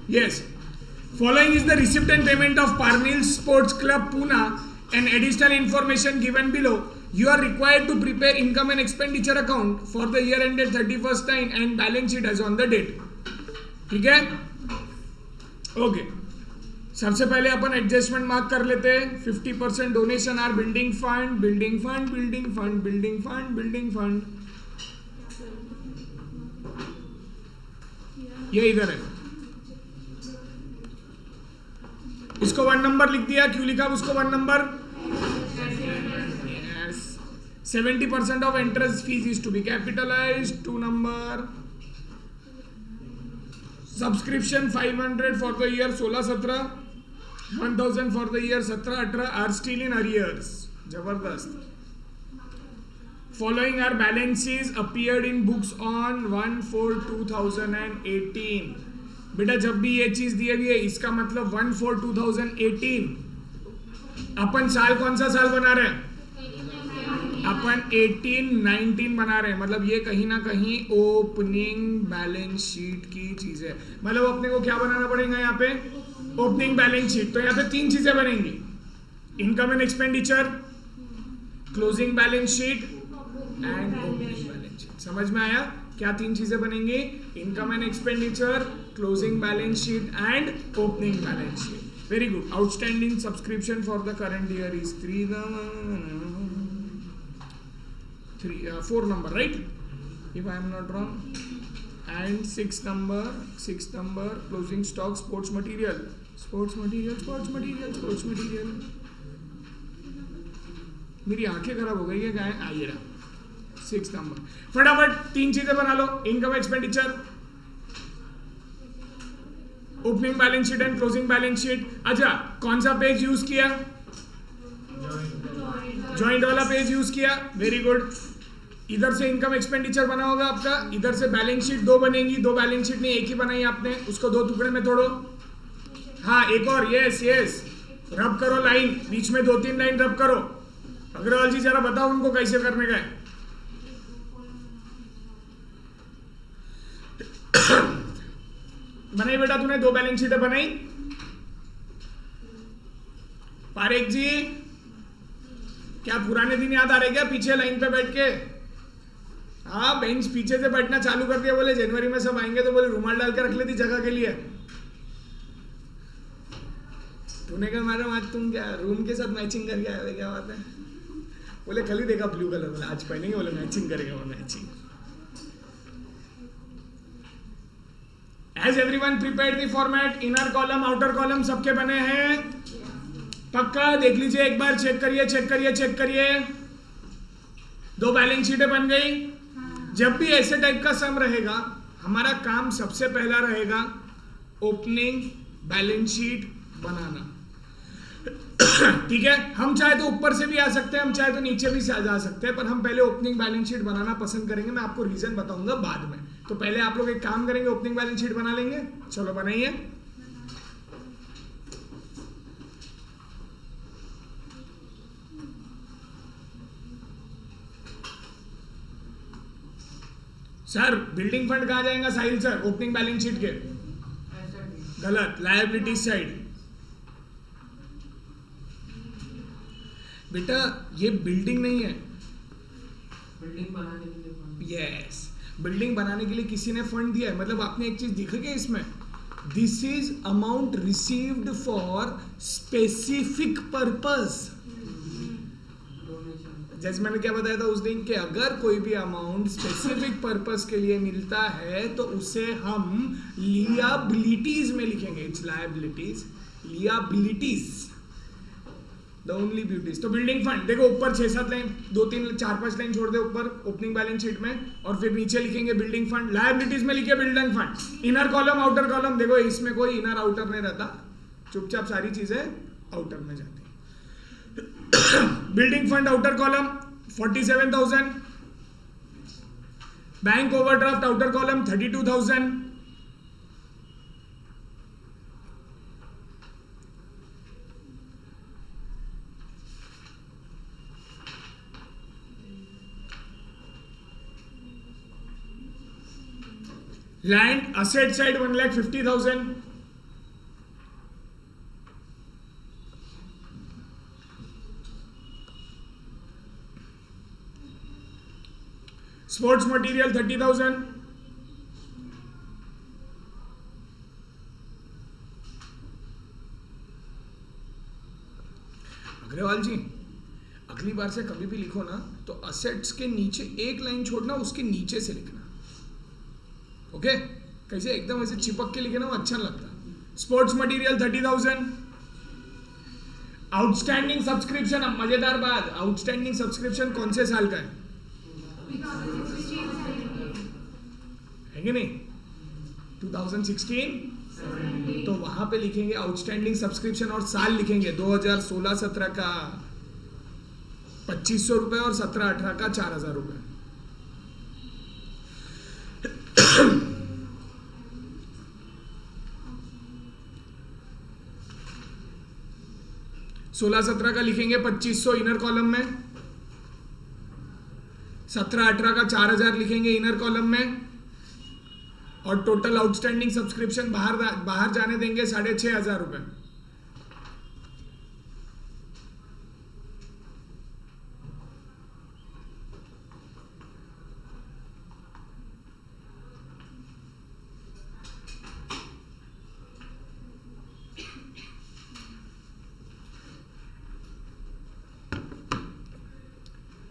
Yes. Following is the receipt and payment of Parnell Sports Club Pune and additional information given below. You are required to prepare income and expenditure account for the year ended 31st 9 and balance sheet as on the date. ठीक है? Okay. सबसे पहले अपन adjustment mark कर लेते हैं. 50% donation are building fund, building fund, building fund, building fund, building fund. ये इधर है. इसको 1 नंबर लिख दिया. क्यों लिखा उसको 1 number? 70% of interest fees is to be capitalized. 2 number. Subscription 500 for the year 16-17, 1000 for the year 17-18 are still in arrears. Jabardast. Following are balances appeared in books on 1/4/2018. बेटा जब भी ये चीज दी हुई है इसका मतलब 1/4/2018. अपन साल कौन सा साल बना रहे हैं? अपन 18-19 बना रहे हैं. मतलब ये कहीं ना कहीं ओपनिंग बैलेंस शीट की चीज है. मतलब अपने को क्या बनाना पड़ेगा यहाँ पे? Opening balance sheet. तो यहाँ पे 3 चीजें बनेंगी: income and expenditure, closing balance sheet and opening balance sheet. समझ में आया क्या 3 चीजें बनेंगी? Income and expenditure, closing balance sheet and opening balance sheet. Very good. Outstanding subscription for the current year is 4 number, right? If I am not wrong. And 6 number closing stock, sports material. मेरी आंखें खराब हो गई है. क्या है? आइए रहा 6 नंबर. फटाफट 3 चीजें बना लो: income expenditure, opening balance sheet and closing balance sheet. अच्छा, कौन सा पेज यूज किया? जॉइंट वाला पेज यूज किया. Very good. इधर से इनकम एक्सपेंडिचर बना होगा आपका, इधर से बैलेंस शीट 2 बनेंगी. 2 बैलेंस शीट नहीं, एक ही बनाई आपने. उसको 2 टुकड़े में तोड़ो. हाँ, एक और. यस रब करो लाइन, बीच में 2-3 लाइन रब करो. अग्रवाल जी जरा बताओ उनको कैसे करने का है. बनाई बेटा तूने 2 बैलेंस शीटें बनाई. पारेख जी क्या पुराने दिन याद आ रहे क्या? पीछे लाइन पे बैठ के. हाँ, बेंच पीछे से बैठना चालू कर दिया. बोले जनवरी में सब आएंगे तो बोले रुमाल डाल के रख लेती जगह के लिए. तूने कहा मैडम आज तुम क्या रूम के साथ मैचिंग करके आए? क्या बात है? बोले कल ही देखा ब्लू कलर. बोले आज पहनेंगे. बोले मैचिंग करेंगे. वो matching. Has everyone prepared the format? Inner column, outer column सबके बने हैं? पक्का देख लीजिए एक बार. चेक करिए. 2 बैलेंस शीटें बन गई. जब भी ऐसे टाइप का सम रहेगा हमारा काम सबसे पहला रहेगा ओपनिंग बैलेंस शीट बनाना. ठीक है. हम चाहे तो ऊपर से भी आ सकते हैं, हम चाहे तो नीचे भी से जा सकते हैं, पर हम पहले ओपनिंग बैलेंस शीट बनाना पसंद करेंगे. मैं आपको रीजन बताऊंगा बाद में. तो पहले आप लोग एक काम करेंगे, ओपनिंग बैलेंस शीट बना लेंगे. चलो बनाइए. सर बिल्डिंग फंड कहां जाएगा? साहिल सर ओपनिंग बैलेंस शीट के. गलत. Liabilities side. बेटा ये बिल्डिंग नहीं है. बिल्डिंग बनाने के लिए फंड. यस, बिल्डिंग बनाने के लिए किसी ने फंड दिया है. मतलब आपने एक चीज देखा क्या इसमें? This is amount received for specific purpose. जैसे मैंने क्या बताया था उस दिन कि अगर कोई भी अमाउंट स्पेसिफिक पर्पस के लिए मिलता है तो उसे हम लियाबिलिटीज में लिखेंगे. It's liabilities, liabilities, the only beauties. तो बिल्डिंग फंड देखो ऊपर 6-7 लाइन, 2-3 4-5 लाइन छोड़ दे ऊपर ओपनिंग बैलेंस शीट में, और फिर नीचे लिखेंगे बिल्डिंग फंड. लायबिलिटीज में लिखे building fund. Inner column, outer column. देखो इसमें कोई इनर आउटर नहीं रहता, चुपचाप सारी चीजें आउटर में जाती. Building fund outer column 47,000. Bank overdraft outer column 32,000. Land asset side 1,50,000. Sports material 30,000, Agarwal ji अगली बार से कभी भी लिखो ना तो असेट्स के नीचे एक लाइन छोड़ना, उसके नीचे से लिखना, ओके? कैसे एकदम ऐसे चिपक के लिखे ना वो अच्छा लगता। Sports material 30,000, outstanding subscription. अब मजेदार बात, आउटस्टैंडिंग सब्सक्रिप्शन कौन से साल का है कि नहीं? 2016, तो वहां पे लिखेंगे आउटस्टैंडिंग सब्सक्रिप्शन और साल लिखेंगे 2016-17 का 2,500 रुपए और 17-18 का 4,000 रुपए। 16-17 का लिखेंगे 2,500 इनर कॉलम में, 17-18 का 4,000 लिखेंगे इनर कॉलम में, और टोटल आउटस्टैंडिंग सब्सक्रिप्शन बाहर जाने देंगे 6,500 रुपए।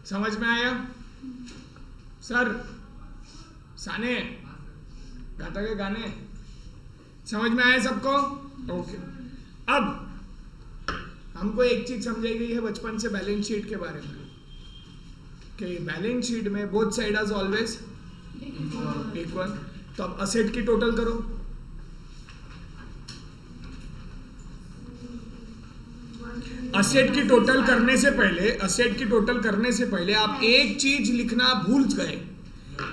समझ में आया सर? साने गाता के गाने समझ में आए सबको? ओके। अब हमको एक चीज समझाई गई है बचपन से बैलेंस शीट के बारे में कि बैलेंस शीट में both side are always equal. तो अब असेट की टोटल करो। असेट की टोटल करने से पहले आप एक चीज लिखना भूल गए,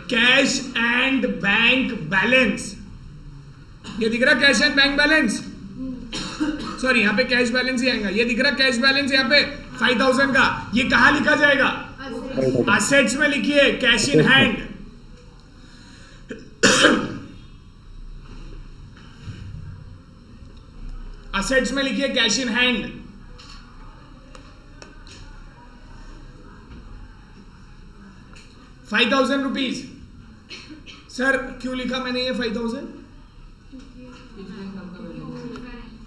कैश एंड बैंक बैलेंस। ये दिख रहा cash and bank balance, sorry यहाँ पे कैश बैलेंस ही आएगा। ये दिख रहा कैश बैलेंस यहाँ पे 5,000 का, ये कहाँ लिखा जाएगा? असेट्स में लिखिए कैश इन हैंड। असेट्स में लिखिए कैश इन हैंड। ₹5,000। सर क्यों लिखा मैंने ये 5,000?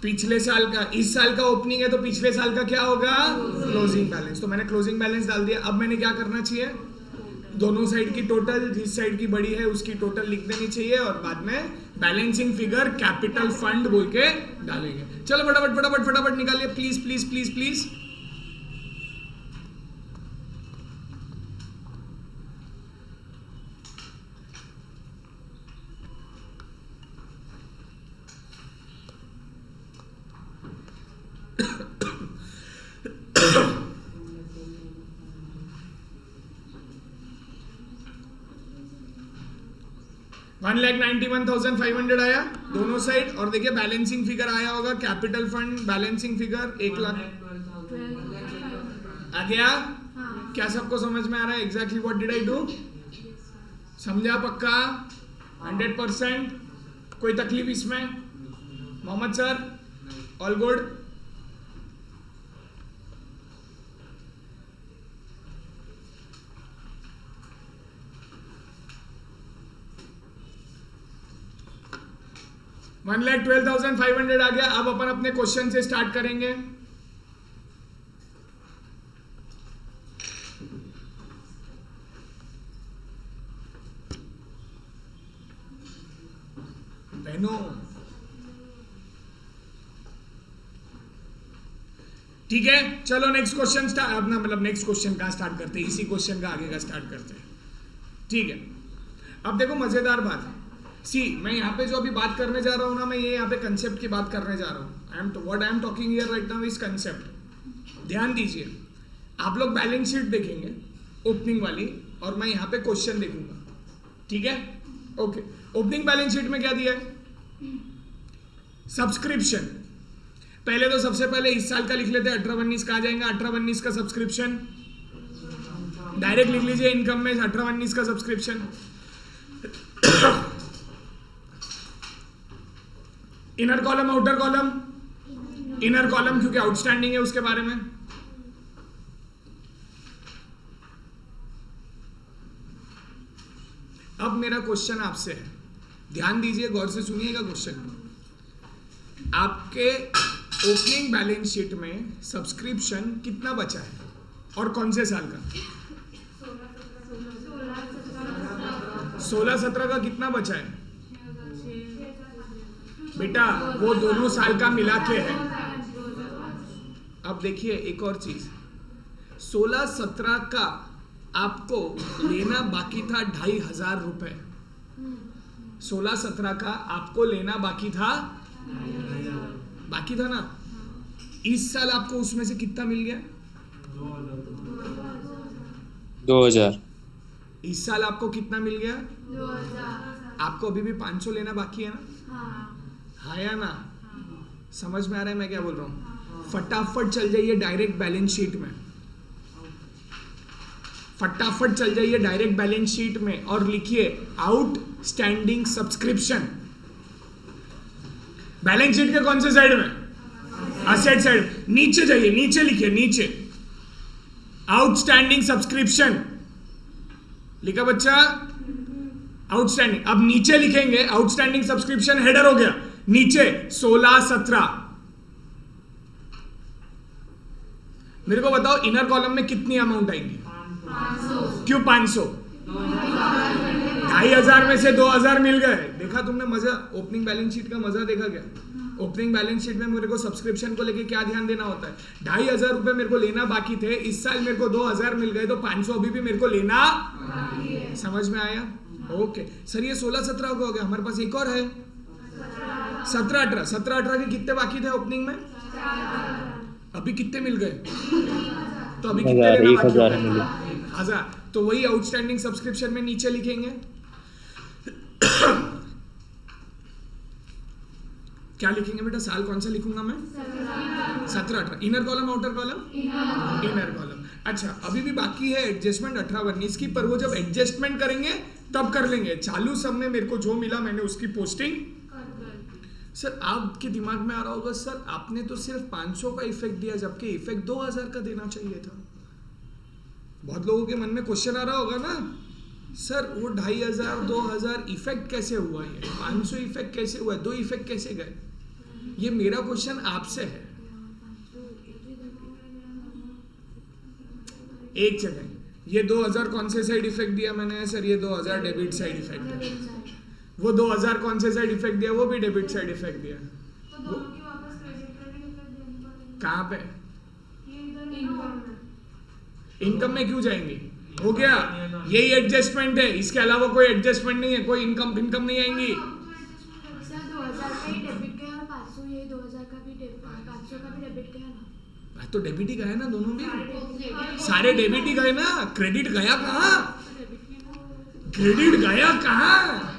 पिछले साल का, इस साल का ओपनिंग है तो पिछले साल का क्या होगा? Closing balance. तो मैंने क्लोजिंग बैलेंस डाल दिया। अब मैंने क्या करना चाहिए? दोनों साइड की टोटल, जिस साइड की बड़ी है उसकी टोटल लिख देनी चाहिए और बाद में बैलेंसिंग फिगर कैपिटल फंड बोल के डालेंगे। चलो फटाफट निकालिए प्लीज प्लीज प्लीज प्लीज। $1,91,500 आया दोनों साइड। और देखिए बैलेंसिंग फिगर आया होगा, कैपिटल फंड बैलेंसिंग फिगर 1,00,000 आ गया। क्या सबको समझ में आ रहा है? Exactly what did I do? समझा पक्का? 100%? कोई तकलीफ इसमें? Mohammed sir all good? $1,12,500 आ गया। अब अपन अपने क्वेश्चन से स्टार्ट करेंगे। बहनों ठीक है, चलो नेक्स्ट क्वेश्चन स्टार्ट। अपना मतलब नेक्स्ट क्वेश्चन कहां स्टार्ट करते हैं? इसी क्वेश्चन का आगे का स्टार्ट करते हैं। ठीक है, अब देखो मजेदार बात है। सी मैं यहाँ पे जो अभी बात करने जा रहा हूँ ना, मैं ये यहाँ पे कंसेप्ट की बात करने जा रहा हूँ। What I am talking here right now is concept. ध्यान दीजिए, आप लोग बैलेंस शीट देखेंगे ओपनिंग वाली और मैं यहाँ पे क्वेश्चन देखूंगा। ठीक है, ओके। ओपनिंग बैलेंस शीट में क्या दिया है? सब्सक्रिप्शन। पहले तो सबसे पहले इस साल का लिख लेते हैं। 18-19 कहाँ जाएगा? 18-19 का सब्सक्रिप्शन डायरेक्ट लिख लीजिए इनकम में। 18-19 का subscription. Inner column outer column? Inner column क्योंकि आउटस्टैंडिंग है उसके बारे में। अब मेरा क्वेश्चन आपसे है, ध्यान दीजिए, गौर से सुनिएगा क्वेश्चन। आपके ओपनिंग बैलेंस शीट में सब्सक्रिप्शन कितना बचा है और कौन से साल का? 16-17 का कितना बचा है बेटा? वो दोनों साल का मिला के है। अब देखिए एक और चीज, 16-17 का आपको लेना बाकी था 2,500 रुपए। 16-17 का आपको लेना बाकी था ना? इस साल आपको उसमें से कितना मिल गया? 2000। इस साल आपको कितना मिल गया? 2000। आपको अभी भी 500 लेना बाकी है ना? हाँ या ना? समझ में आ रहा है मैं क्या बोल रहा हूँ? फटाफट चल जाइए डायरेक्ट बैलेंस शीट में, फटाफट चल जाइए डायरेक्ट बैलेंस शीट में और लिखिए आउटस्टैंडिंग सब्सक्रिप्शन। बैलेंस शीट के कौन से साइड में? Asset side. नीचे जाइए, नीचे लिखिए, नीचे आउटस्टैंडिंग सब्सक्रिप्शन लिखा बच्चा? आउटस्टैंडिंग। अब नीचे लिखेंगे आउटस्टैंडिंग सब्सक्रिप्शन, हेडर हो गया, नीचे 16-17। मेरे को बताओ इनर कॉलम में कितनी अमाउंट आएंगी? 500। क्यों 500? 2,500 में से 2,000 मिल गए। देखा तुमने मजा? ओपनिंग बैलेंस शीट का मजा देखा क्या? ओपनिंग बैलेंस शीट में मेरे को सब्सक्रिप्शन को लेके क्या ध्यान देना होता है? 2,500 रुपए मेरे को लेना बाकी थे, इस साल मेरे को 2,000 मिल गए, तो 500 अभी भी मेरे को लेना। समझ में आया? ओके सर, ये 16-17 हो गया। हमारे पास एक और है 17-18। 17-18 के कितने बाकी थे ओपनिंग में? अभी कितने मिल गए? तो अभी कितने लेना बाकी है? 1000। तो वही आउटस्टैंडिंग सब्सक्रिप्शन में नीचे लिखेंगे क्या लिखेंगे बेटा? साल कौन सा लिखूंगा मैं? 17-18। Inner column outer column? Inner column. अच्छा अभी भी बाकी है एडजस्टमेंट 18-19 की, पर वो जब एडजस्टमेंट करेंगे तब कर लेंगे। चालू सम में मेरे को जो मिला मैंने उसकी पोस्टिंग। सर आपके दिमाग में आ रहा होगा सर आपने तो सिर्फ 500 का इफेक्ट दिया जबकि इफेक्ट 2,000 का देना चाहिए था। बहुत लोगों के मन में क्वेश्चन आ रहा होगा ना, सर वो 2,500 2,000 इफेक्ट कैसे हुआ? ये 500 इफेक्ट कैसे हुआ? 2 इफेक्ट कैसे गए? ये मेरा क्वेश्चन आपसे है। एक सेकंड, ये 2,000 कौन से साइड इफेक्ट दिया मैंने? सर ये 2,000 डेबिट साइड इफेक्ट है। वो 2,000 कौन से साइड इफेक्ट दिया? वो भी डेबिट साइड इफेक्ट दिया। कहाँ पे? इनकम में क्यों जाएंगी? हो गया, यही एडजस्टमेंट है, इसके अलावा कोई एडजस्टमेंट नहीं है, कोई इनकम नहीं आएंगी। तो डेबिट ही गए ना दोनों भी, सारे डेबिट ही गए ना। क्रेडिट गया कहाँ? क्रेडिट गया कहाँ?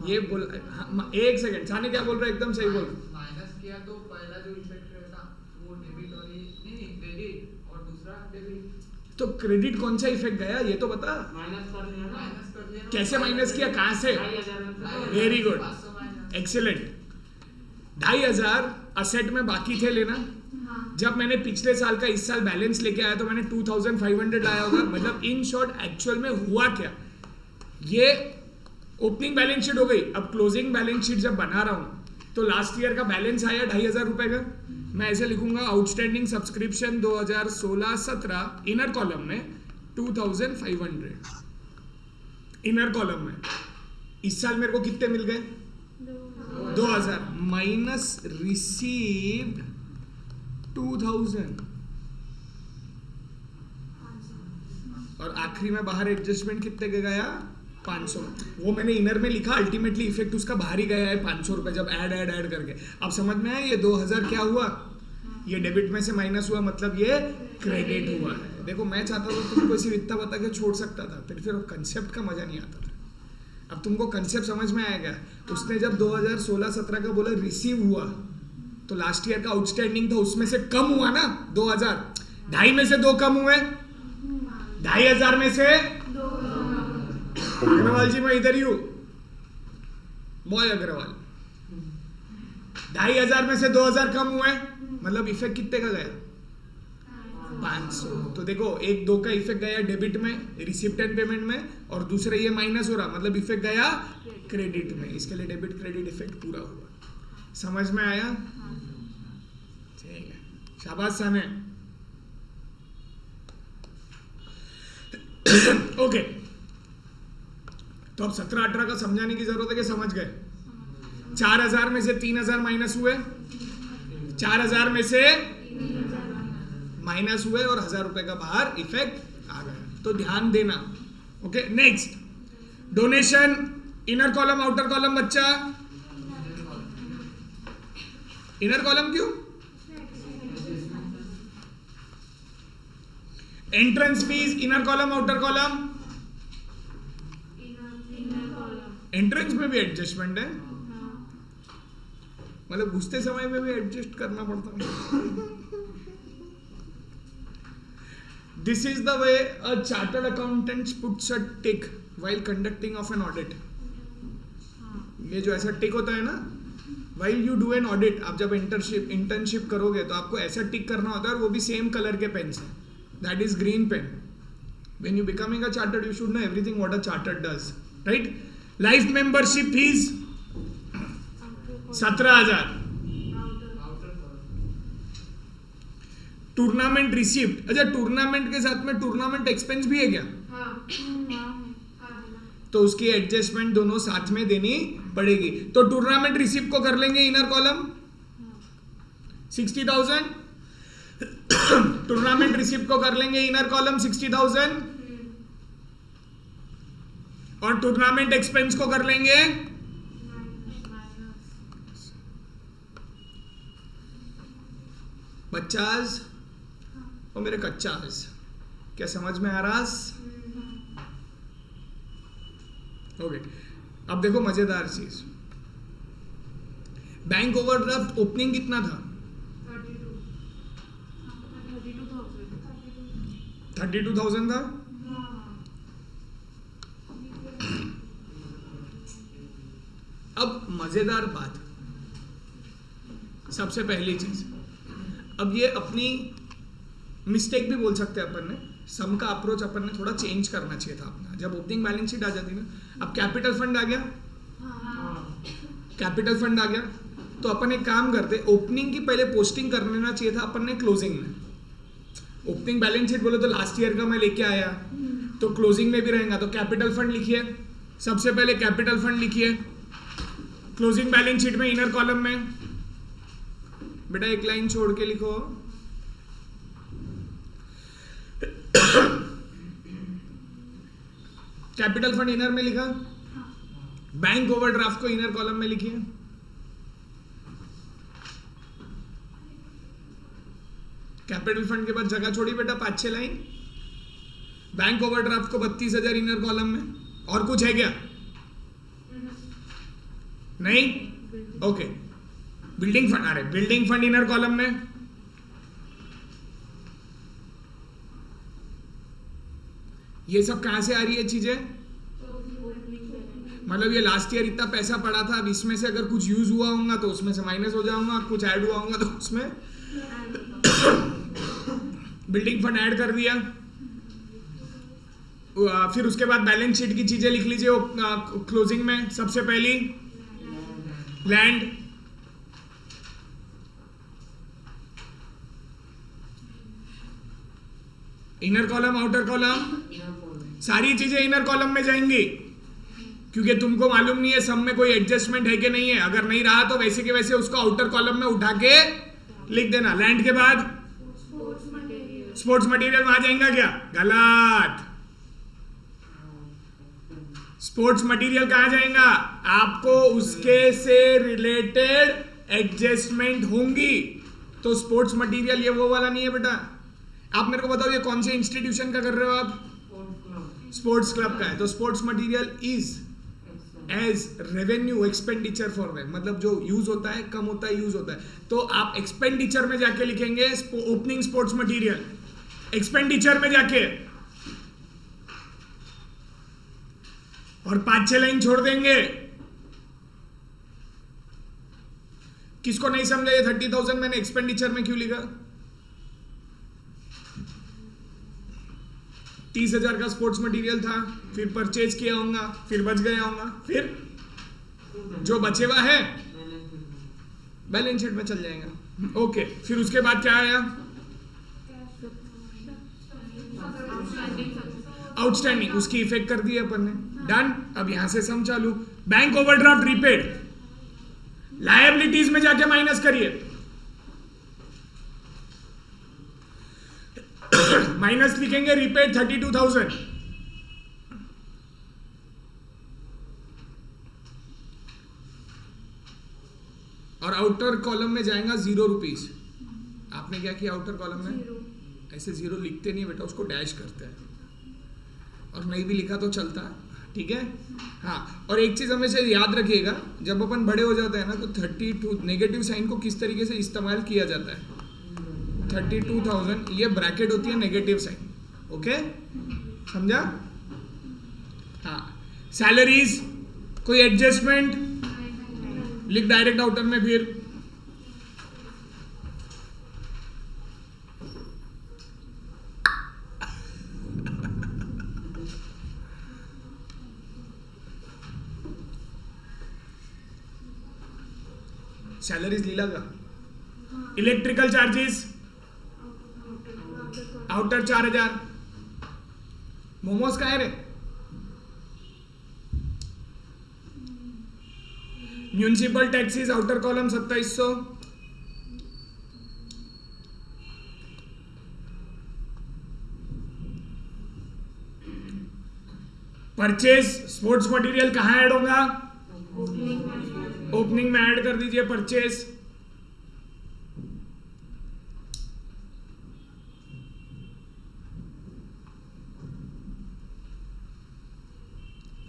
ये बोल एक सेकंड, सानी क्या बोल रहा है? एकदम सही बोल। माइनस किया तो पहला जो इफेक्ट रहता वो डेबिट और नहीं क्रेडिट और दूसरा डेबिट। तो क्रेडिट कौन सा इफेक्ट गया ये तो बता। माइनस कर दिया। कैसे माइनस किया? कहाँ से? Very good, excellent. 2,500 असेट में बाकी थे लेना। जब मैंने पिछले साल का इस साल बैलेंस लेके आया तो मैंने 2,500 लाया होगा। मतलब इन शॉर्ट एक्चुअल में हुआ क्या? ये ओपनिंग बैलेंस शीट हो गई। अब क्लोजिंग बैलेंस शीट जब बना रहा हूं तो लास्ट ईयर का बैलेंस आया 2,500 रुपए का। मैं ऐसे लिखूंगा आउटस्टैंडिंग सब्सक्रिप्शन 2016-17 इनर कॉलम में 2,500 इनर कॉलम में। इस साल मेरे को कितने मिल गए? 2,000 माइनस रिसीव्ड 2,000 और आखिरी में बाहर एडजस्टमेंट कितने का गया? 500। वो मैंने इनर में लिखा, अल्टीमेटली इफेक्ट उसका बाहर ही गया है 500 रुपए जब ऐड करके। अब समझ में आया? ये 2,000 क्या हुआ? ये डेबिट में से माइनस हुआ, मतलब ये क्रेडिट हुआ है। देखो मैं चाहता था तुमको सिर्फ इतना बता के छोड़ सकता था, फिर कंसेप्ट का मजा नहीं आता था। अब तुमको कंसेप्ट समझ में आएगा। उसने जब 2016-17 का बोला रिसीव हुआ तो लास्ट ईयर का आउटस्टैंडिंग था उसमें से कम हुआ ना 2,000। 2,500 में से 2 कम हुए, 2,500 में से अग्रवाल जी मैं इधर ही हूं, बॉय अग्रवाल। 2,500 में से 2,000 कम हुए, मतलब इफेक्ट कितने का गया? 500। तो देखो एक 2 का इफेक्ट गया डेबिट में, रिसिप्ट एंड पेमेंट में, और दूसरे ये माइनस हो रहा, मतलब इफेक्ट गया क्रेडिट में। इसके लिए डेबिट क्रेडिट इफेक्ट पूरा हुआ। समझ में आया? ठीक है, शाबाश साने। ओके, तो अब 17-18 का समझाने की जरूरत है कि समझ गए? 4000 में से 3000 माइनस हुए, 4000 में से माइनस हुए और 1000 रुपए का बाहर इफेक्ट आ गया। तो ध्यान देना। Okay, next donation, inner column outer column. बच्चा इनर कॉलम क्यों? Entrance fees, inner column outer column. Entrance में भी एडजस्टमेंट है, मतलब घुसते समय में भी एडजस्ट करना पड़ता है। This is the way a chartered accountant puts a tick while conducting of an audit. ये जो ऐसा टिक होता है ना, while you do an audit, आप जब इंटर्नशिप करोगे तो आपको ऐसा टिक करना होता है, और वो भी सेम कलर के पेन से। That is green pen. When you becoming a chartered you should know everything what a chartered does, right? Life membership fees 17,000। Tournament receipt, अच्छा टूर्नामेंट के साथ में टूर्नामेंट एक्सपेंस भी है क्या? तो उसकी एडजस्टमेंट दोनों साथ में देनी पड़ेगी। तो टूर्नामेंट रिसिप्ट को कर लेंगे इनर कॉलम 60,000, टूर्नामेंट रिसिप्ट को कर लेंगे इनर कॉलम 60,000, और टूर्नामेंट एक्सपेंस को कर लेंगे बच्चास और मेरे कच्चास। क्या समझ में आ रहा? ओके, अब देखो मजेदार चीज, बैंक ओवरड्राफ्ट ओपनिंग कितना था? 32,000 था। अब मजेदार बात, सबसे पहली चीज, अब ये अपनी मिस्टेक भी बोल सकते हैं अपन ने, सम का अप्रोच अपन ने थोड़ा चेंज करना चाहिए था अपना। जब ओपनिंग बैलेंस शीट आ जाती ना, अब कैपिटल फंड आ गया, कैपिटल फंड आ गया, तो अपन एक काम करते, ओपनिंग की पहले पोस्टिंग कर लेना चाहिए था अपन ने क्लोजिंग में। ओपनिंग बैलेंस शीट बोले तो लास्ट ईयर का मैं लेके आया, तो क्लोजिंग में भी रहेगा, तो कैपिटल फंड लिखिए, सबसे पहले कैपिटल फंड लिखिए क्लोजिंग बैलेंस शीट में इनर कॉलम में। बेटा एक लाइन छोड़ के लिखो, कैपिटल फंड इनर में लिखा, बैंक ओवरड्राफ्ट को इनर कॉलम में लिखिए, कैपिटल फंड के बाद जगह छोड़ी बेटा 5-6 लाइन, बैंक ओवरड्राफ्ट को 32,000 इनर कॉलम में। और कुछ है क्या? नहीं? ओके, बिल्डिंग फंड आ रहे, बिल्डिंग फंड इनर कॉलम में, ये सब कहां से आ रही है चीजें? मतलब ये लास्ट ईयर इतना पैसा पड़ा था, अब इसमें से अगर कुछ यूज हुआ होगा तो उसमें से माइनस हो जाऊंगा, कुछ ऐड हुआ होगा तो उसमें बिल्डिंग फंड ऐड कर दिया। फिर उसके बाद बैलेंस शीट की चीजें लिख लीजिए क्लोजिंग में। सबसे पहली land, inner column outer column, सारी चीजें इनर कॉलम में जाएंगी, क्योंकि तुमको मालूम नहीं है सब में कोई एडजस्टमेंट है कि नहीं है। अगर नहीं रहा तो वैसे के वैसे उसको आउटर कॉलम में उठा के लिख देना। लैंड के बाद स्पोर्ट्स मटेरियल वहां जाएगा क्या? गलत। स्पोर्ट्स मटेरियल कहां जाएगा? आपको उसके से रिलेटेड एडजस्टमेंट होंगी, तो स्पोर्ट्स मटेरियल ये वो वाला नहीं है बेटा। आप मेरे को बताओ ये कौन से इंस्टीट्यूशन का कर रहे हो आप? स्पोर्ट्स क्लब का है, तो sports material is as revenue expenditure for them, मतलब जो यूज होता है कम होता है, यूज होता है, तो आप एक्सपेंडिचर में जाके लिखेंगे ओपनिंग स्पोर्ट्स मटेरियल, एक्सपेंडिचर में जाके, और 5-6 लाइन छोड़ देंगे। किसको नहीं समझा ये 30,000 मैंने एक्सपेंडिचर में क्यों लिखा? 30,000 का स्पोर्ट्स मटेरियल था, फिर परचेज किया होगा, फिर बच गया होगा, फिर जो बचे हुआ है बैलेंस शीट में चल जाएगा। ओके, फिर उसके बाद क्या आया? आउटस्टैंडिंग, उसकी इफेक्ट कर दी अपन ने। डन। अब यहां से सम चालू। बैंक ओवरड्राफ्ट रीपेड, लायबिलिटीज में जाके माइनस करिए। माइनस लिखेंगे रीपेड 32,000, और आउटर कॉलम में जाएगा 0 रुपीज। आपने क्या किया आउटर कॉलम में? ऐसे 0 लिखते नहीं बेटा, उसको डैश करते हैं, और नहीं भी लिखा तो चलता है, ठीक है। हाँ, और एक चीज हमेशा याद रखिएगा, जब अपन बड़े हो जाते हैं ना, तो 32 नेगेटिव साइन को किस तरीके से इस्तेमाल किया जाता है। 32,000 ये ब्रैकेट होती है नेगेटिव साइन, ओके, समझा? हाँ, सैलरीज कोई एडजस्टमेंट, लिख डायरेक्ट आउटर में। फिर सैलरीज लीला का। Electrical charges outer 4,000। मोमोज का है रे। Municipal taxes outer column 2700। Purchase sports material कहां ऐड होगा? ओपनिंग में ऐड कर दीजिए परचेज।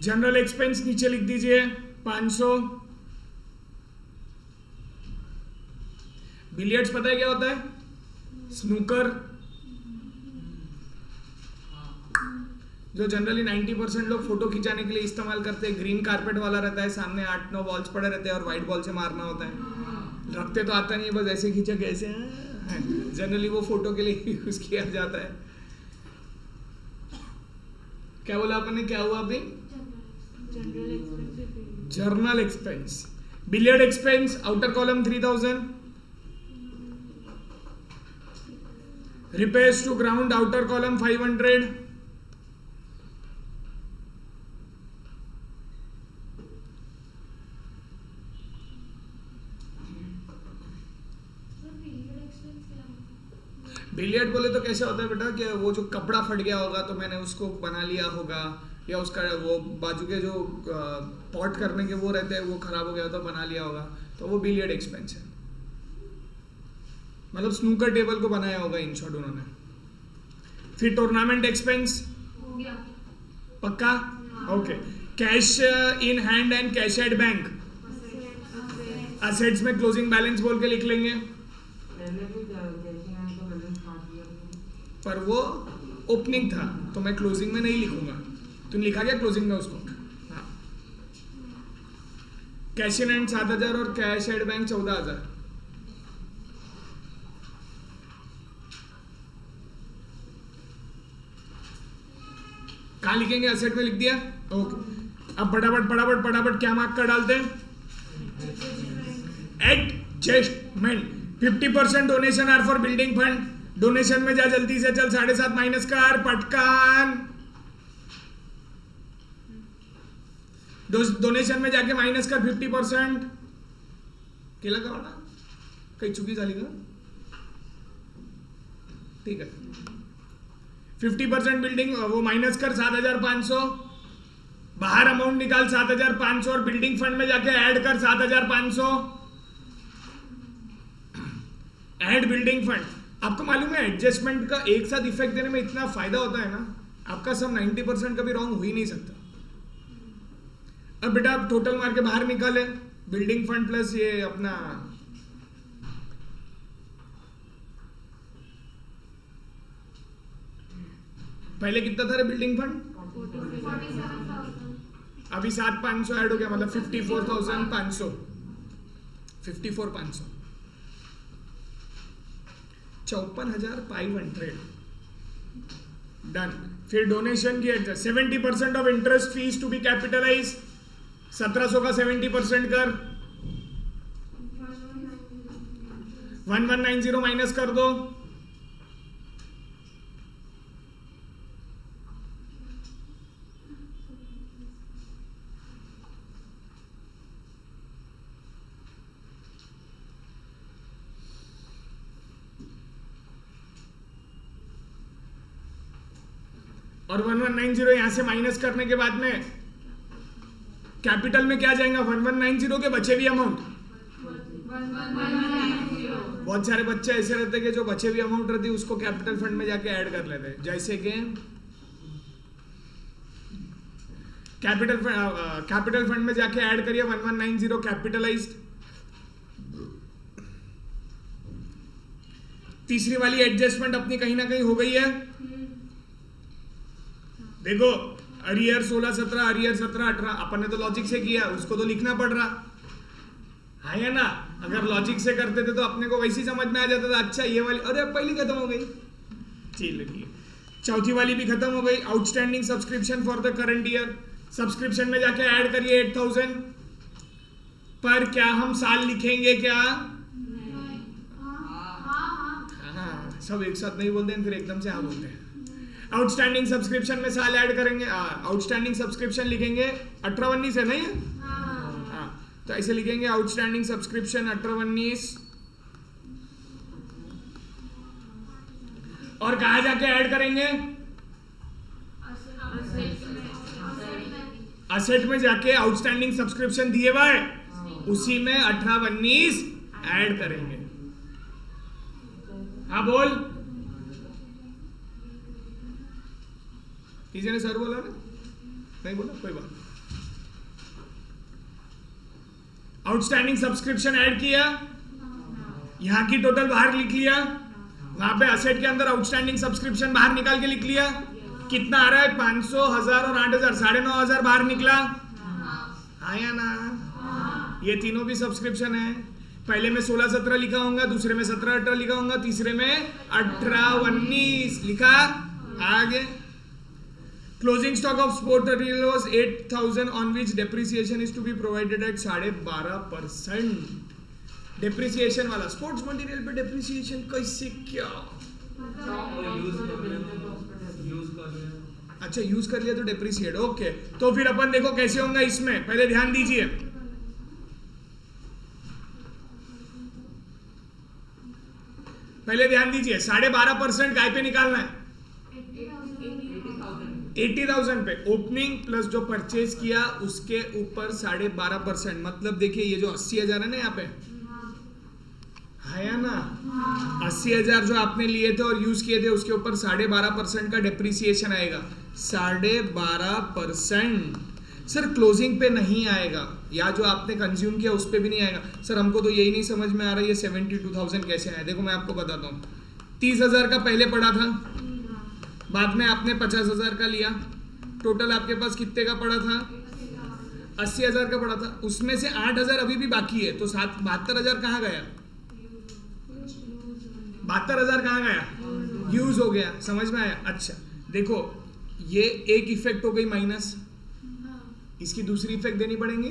जनरल एक्सपेंस नीचे लिख दीजिए 500। बिलियर्ड्स पता है क्या होता है? स्नूकर, जो जनरली 90% लोग फोटो खिंचाने के लिए इस्तेमाल करते हैं। ग्रीन कारपेट वाला रहता है, सामने 8-9 बॉल्स पड़े रहते हैं और व्हाइट बॉल से मारना होता है। रखते तो आता नहीं है, बस ऐसे खींचा के ऐसे। जनरली वो फोटो के लिए यूज किया जाता है। क्या बोला आपने? क्या हुआ अभी? Journal expense. Billiard expense outer column 3,000। Repairs to ground outer column 500। Billiard बोले तो कैसे होता है बेटा कि वो जो कपड़ा फट गया होगा तो मैंने उसको बना लिया होगा, या उसका वो बाजू के जो पॉट करने के वो रहते हैं वो खराब हो गया तो बना लिया होगा, तो वो बिलियर्ड एक्सपेंस है। मतलब स्नूकर टेबल को बनाया होगा इन शॉर्ट उन्होंने। फिर टूर्नामेंट एक्सपेंस हो गया पक्का? Okay. Cash in hand and cash at bank. Assets में क्लोजिंग बैलेंस बोल के लिख लेंगे, पर वो ओपनिंग था तो मैं क्लोजिंग में नहीं लिखूंगा। तुमने लिखा क्या क्लोजिंग में उसको? हाँ। कैश इन हैंड 7,000 और कैश एट बैंक 14,000। कहां लिखेंगे? असेट में लिख दिया। ओके। अब फटाफट क्या मार्क कर डालते हैं? Adjustment. 50% donation are for building fund. Donation में जा, जल्दी से चल, 7.5 माइनस कर पटकान। डोनेशन में जाके माइनस कर 50%। केला का वाला काही चुकी झाली का? ठीक है। 50% बिल्डिंग वो माइनस कर 7,500। बाहर अमाउंट निकाल 7,500 और बिल्डिंग फंड में जाके ऐड कर 7,500। Add building fund. आपको मालूम है एडजस्टमेंट का एक साथ इफेक्ट देने में इतना फायदा होता है ना, आपका सब 90% कभी रॉन्ग हो ही नहीं सकता। अब बेटा आप टोटल मार के बाहर निकाले, बिल्डिंग फंड प्लस ये अपना पहले कितना था रे बिल्डिंग फंड? 47,000। अभी 7,500 ऐड हो गया, मतलब 54,500। 54,500 54,500। डन। फिर डोनेशन की 70% of interest fees to be capitalise, 1700 का 70% कर, 1190 माइनस कर दो, और 1190 यहां से माइनस करने के बाद में कैपिटल में क्या जाएगा? 1190 के बचे भी अमाउंट। बहुत सारे बच्चे ऐसे रहते हैं कि जो बचे भी अमाउंट रहती है उसको कैपिटल फंड में जाके ऐड कर लेते हैं। जैसे कि कैपिटल फंड में जाके ऐड करिए 1190 कैपिटलाइज्ड। तीसरी वाली एडजस्टमेंट अपनी कहीं ना कहीं हो गई है। देखो अरियर 16-17, अरियर 17-18, अपन ने तो लॉजिक से किया, उसको तो लिखना पड़ रहा है ना। अगर लॉजिक से करते थे तो अपने को वैसे ही समझ में आ जाता था। अच्छा ये वाली, अरे पहली खत्म हो गई, चलिए चौथी वाली भी खत्म हो गई। Outstanding subscription for the current year, subscription में जाके ऐड करिए 8000। पर क्या हम साल लिखेंगे क्या? हाँ, सब एक साथ नहीं बोलते हैं, फिर एकदम से हाँ बोलते हैं। आउटस्टैंडिंग सब्सक्रिप्शन में साल ऐड करेंगे, आउटस्टैंडिंग सब्सक्रिप्शन लिखेंगे 18-19 है, नहीं है? हाँ, तो ऐसे लिखेंगे आउटस्टैंडिंग सब्सक्रिप्शन 18-19, और कहा जाके ऐड करेंगे? असेट में जाके आउटस्टैंडिंग सब्सक्रिप्शन दिए हुए उसी में 18-19 ऐड करेंगे। हाँ बोल, किसी ने सर बोला ना? नहीं बोला, कोई बात। आउटस्टैंडिंग सब्सक्रिप्शन ऐड किया, यहां की टोटल बाहर लिख लिया, वहां पे असेट के अंदर आउटस्टैंडिंग सब्सक्रिप्शन बाहर निकाल के लिख लिया। कितना आ रहा है? 500, 1000 और 8000, 9500 बाहर निकला। आया ना? ये तीनों भी सब्सक्रिप्शन है। पहले में 16-17 लिखा होगा, दूसरे में 17-18 लिखा होगा, तीसरे में 18-19 लिखा। आगे closing stock of sport material was 8000 on which depreciation is to be provided at 12.5%। Depreciation वाला स्पोर्ट्स मटेरियल पे डेप्रिसिएशन कैसे क्या? अच्छा यूज कर लिया तो डेप्रिसिएट, ओके। तो फिर अपन देखो कैसे होगा इसमें, पहले ध्यान दीजिए। पहले ध्यान दीजिए, 12.5% काय पे निकालना है? 80,000 पे। ओपनिंग प्लस जो परचेज किया उसके ऊपर 12.5%, मतलब देखिए ये जो 80,000 है ना यहाँ पे, है ना? 80,000 जो आपने लिए थे और यूज किए थे उसके ऊपर 12.5% का डेप्रिसिएशन आएगा। 12.5% सर क्लोजिंग पे नहीं आएगा, या जो आपने कंज्यूम किया उस पे भी नहीं आएगा। सर हमको तो यही नहीं समझ में आ रहा है ये 72,000 कैसे आया। देखो मैं आपको बताता हूँ, 30,000 का पहले पड़ा था, बाद में आपने 50,000 का लिया, टोटल आपके पास कितने का पड़ा था? 80,000 का पड़ा था। उसमें से 8,000 अभी भी बाकी है, तो 72,000 कहाँ गया? 72,000 कहाँ गया? यूज हो गया। समझ में आया? अच्छा देखो ये एक इफेक्ट हो गई माइनस, इसकी दूसरी इफेक्ट देनी पड़ेगी।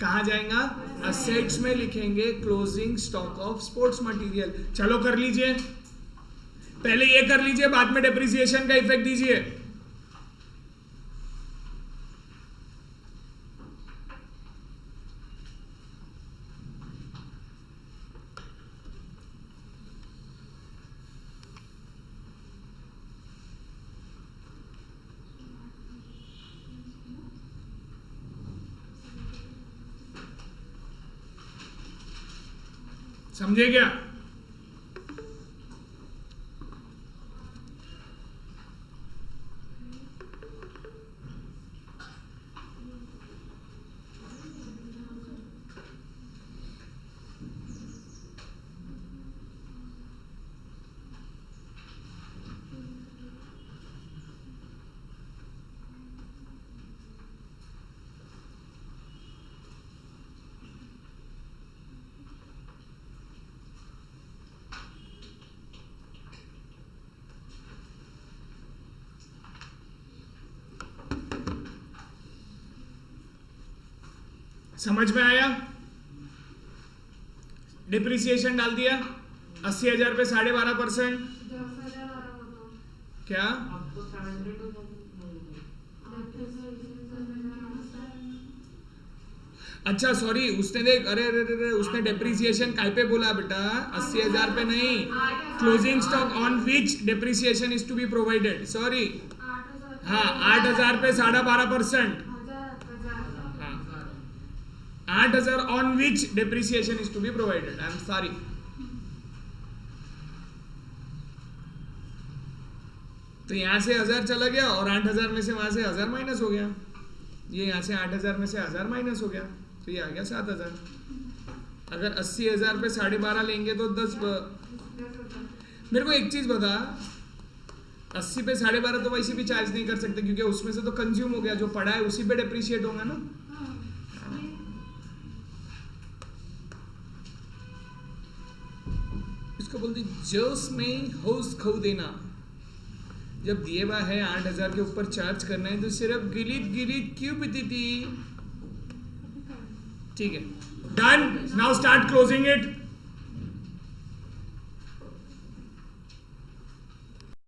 कहाँ जाएगा? असेट्स में लिखेंगे closing stock of sports material. चलो कर लीजिए, पहले ये कर लीजिए, बाद में डेप्रिसिएशन का इफेक्ट दीजिए। समझे क्या? समझ में आया? डिप्रिसिएशन डाल दिया 80,000 पे 12.5%। 10,000 आ रहा होगा क्या अब तो 700 हो अच्छा सॉरी उसने देख अरे अरे अरे उसने डेप्रिसिएशन काय पे बोला बेटा 80,000 पे नहीं closing stock on which depreciation is to be provided sorry 8,000 हाँ 8,000 पे 12.5%। 8,000 on which depreciation is to be provided. I am sorry. तो यहां से 1,000 चला गया और 8,000 में से वहां से 1,000 माइनस हो गया। ये यहां से 8,000 में से 1,000 माइनस हो गया तो ये आ गया 7,000। अगर 80,000 पे 12.5 लेंगे तो 10 मेरे को एक चीज बता 80 पे 12.5 तो वैसे भी चार्ज नहीं कर सकते क्योंकि उसमें से तो कंज्यूम हो गया जो पड़ा है उसी पे डेप्रिशिएट होगा ना। इसको बोलते जोश में होश खो देना। जब दिए हुआ है 8,000 के ऊपर चार्ज करना है तो सिर्फ गिलित क्यों पीती थी? ठीक है done. Now start closing it.